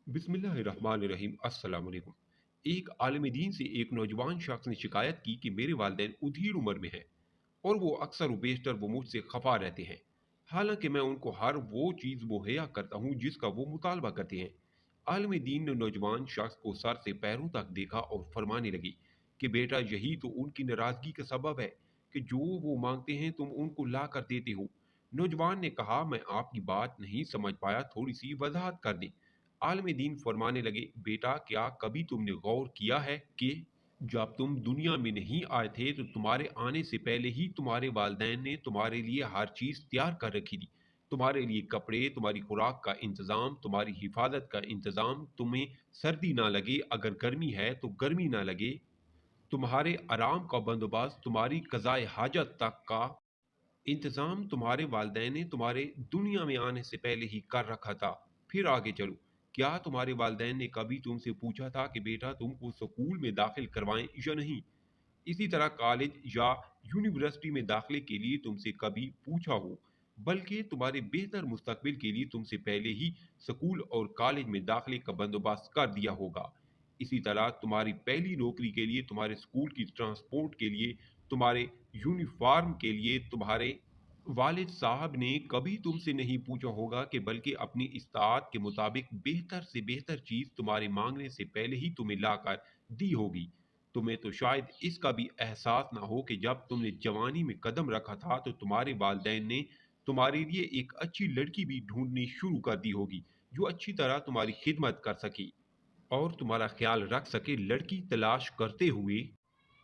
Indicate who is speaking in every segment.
Speaker 1: बिस्मिल्लाहिर्रहमानिर्रहीम अस्सलाम वालेकुम। एक आलिम दीन से एक नौजवान शख्स ने शिकायत की कि मेरे वालिदैन उधीड़ उम्र में हैं और वो अक्सर व बेशतर वो मुझसे खफा रहते हैं। हालांकि मैं उनको हर वो चीज़ मुहैया करता हूँ जिसका वो मुतालबा करते हैं। आलिम दीन ने नौजवान शख्स को सर से पैरों तक देखा और फरमाने लगी कि बेटा यही तो उनकी नाराज़गी का सबब है कि जो वो मांगते हैं तुम उनको ला कर देते हो। नौजवान ने कहा, मैं आपकी बात नहीं समझ पाया, थोड़ी सी वजाहत कर दें। आलिम दीन फरमाने लगे, बेटा क्या कभी तुमने गौर किया है कि जब तुम दुनिया में नहीं आए थे तो तुम्हारे आने से पहले ही तुम्हारे वालिदैन ने तुम्हारे लिए हर चीज़ तैयार कर रखी थी। तुम्हारे लिए कपड़े, तुम्हारी खुराक का इंतज़ाम, तुम्हारी हिफाजत का इंतज़ाम, तुम्हें सर्दी ना लगे, अगर गर्मी है तो गर्मी ना लगे, तुम्हारे आराम का बंदोबस्त, तुम्हारी कज़ाए हाजत तक का इंतज़ाम तुम्हारे वालिदैन ने तुम्हारे दुनिया में आने से पहले ही कर रखा था। फिर आगे चलो, क्या तुम्हारे वालिदैन ने कभी तुमसे पूछा था कि बेटा तुमको स्कूल में दाखिल करवाएं या नहीं? इसी तरह कॉलेज या यूनिवर्सिटी में दाखिले के लिए तुमसे कभी पूछा हो, बल्कि तुम्हारे बेहतर मुस्तकबिल के लिए तुमसे पहले ही स्कूल और कॉलेज में दाखिले का बंदोबस्त कर दिया होगा। इसी तरह तुम्हारी पहली नौकरी के लिए, तुम्हारे स्कूल की ट्रांसपोर्ट के लिए, तुम्हारे यूनिफॉर्म के लिए तुम्हारे वालिद साहब ने कभी तुमसे नहीं पूछा होगा कि बल्कि अपनी इस्तात के मुताबिक बेहतर से बेहतर चीज़ तुम्हारे मांगने से पहले ही तुम्हें लाकर दी होगी। तुम्हें तो शायद इसका भी एहसास ना हो कि जब तुमने जवानी में कदम रखा था तो तुम्हारे वालिदैन ने तुम्हारे लिए एक अच्छी लड़की भी ढूंढनी शुरू कर दी होगी जो अच्छी तरह तुम्हारी खिदमत कर सके और तुम्हारा ख्याल रख सके। लड़की तलाश करते हुए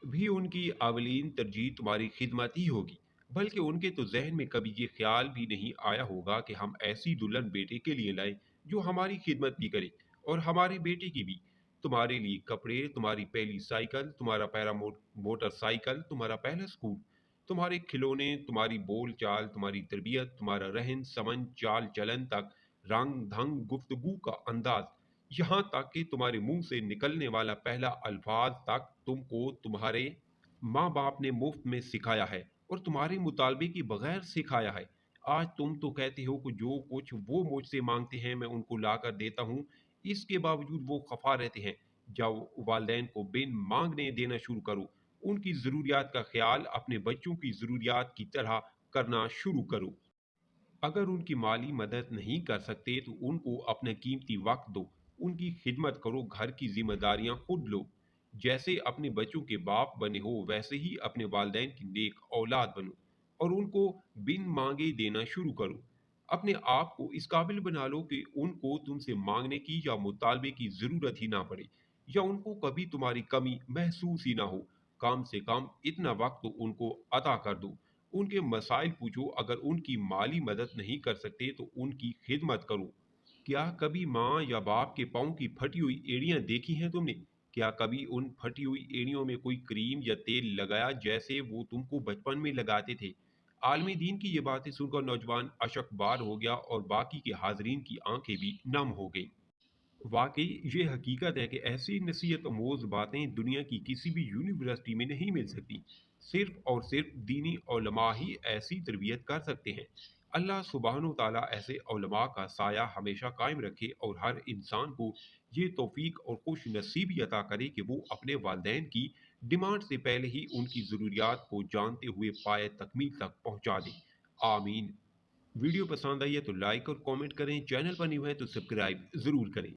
Speaker 1: भी उनकी अवलीन तरजीह तुम्हारी खिदमत ही होगी। बल्कि उनके तो जहन में कभी ये ख्याल भी नहीं आया होगा कि हम ऐसी दुल्हन बेटे के लिए लाएं जो हमारी खिदमत भी करे और हमारे बेटे की भी। तुम्हारे लिए कपड़े, तुम्हारी पहली साइकिल, तुम्हारा पहला मोटरसाइकिल, तुम्हारा पहला स्कूल, तुम्हारे खिलौने, तुम्हारी बोल चाल, तुम्हारी तरबियत, तुम्हारा रहन सहन, चाल चलन तक, रंग ढंग, गुफ्तगू का अंदाज, यहाँ तक कि तुम्हारे मुंह से निकलने वाला पहला अल्फाज तक तुमको तुम्हारे माँ बाप ने मुफ्त में सिखाया है और तुम्हारे मुतालबे के बगैर सिखाया है। आज तुम तो कहते हो कि जो कुछ वो मुझसे मांगते हैं मैं उनको ला कर देता हूँ, इसके बावजूद वो खफा रहते हैं। जब वालदेन को बिन मांगने देना शुरू करो, उनकी ज़रूरियात का ख्याल अपने बच्चों की ज़रूरियात की तरह करना शुरू करो। अगर उनकी माली मदद नहीं कर सकते तो उनको अपना कीमती वक्त दो, उनकी खिदमत करो, घर की जिम्मेदारियां खुद लो। जैसे अपने बच्चों के बाप बने हो वैसे ही अपने वालिदैन की नेक औलाद बनो और उनको बिन मांगे देना शुरू करो। अपने आप को इस काबिल बना लो कि उनको तुमसे मांगने की या मुतालबे की ज़रूरत ही ना पड़े या उनको कभी तुम्हारी कमी महसूस ही ना हो। कम से कम इतना वक्त तो उनको अता कर दो, उनके मसाइल पूछो, अगर उनकी माली मदद नहीं कर सकते तो उनकी खिदमत करो। क्या कभी माँ या बाप के पाँव की फटी हुई एड़ियाँ देखी हैं तुमने? क्या कभी उन फटी हुई एड़ियों में कोई क्रीम या तेल लगाया जैसे वो तुमको बचपन में लगाते थे? आलमी दीन की ये बातें सुनकर नौजवान अशकबार हो गया और बाकी के हाजरीन की आंखें भी नम हो गईं। वाकई ये हकीकत है कि ऐसी नसीहत अमोज़ बातें दुनिया की किसी भी यूनिवर्सिटी में नहीं मिल सकती। सिर्फ और सिर्फ दीनी उलमा ही ऐसी तरबियत कर सकते हैं। अल्लाह सुबहान ताला ऐसे उलमा का साया हमेशा कायम रखे और हर इंसान को ये तौफीक और खुश नसीबी अता करे कि वो अपने वालदेन की डिमांड से पहले ही उनकी ज़रूरियात को जानते हुए पाए तकमील तक पहुँचा दे। आमीन। वीडियो पसंद आई है तो लाइक और कमेंट करें, चैनल पर न्यू है तो सब्सक्राइब ज़रूर करें।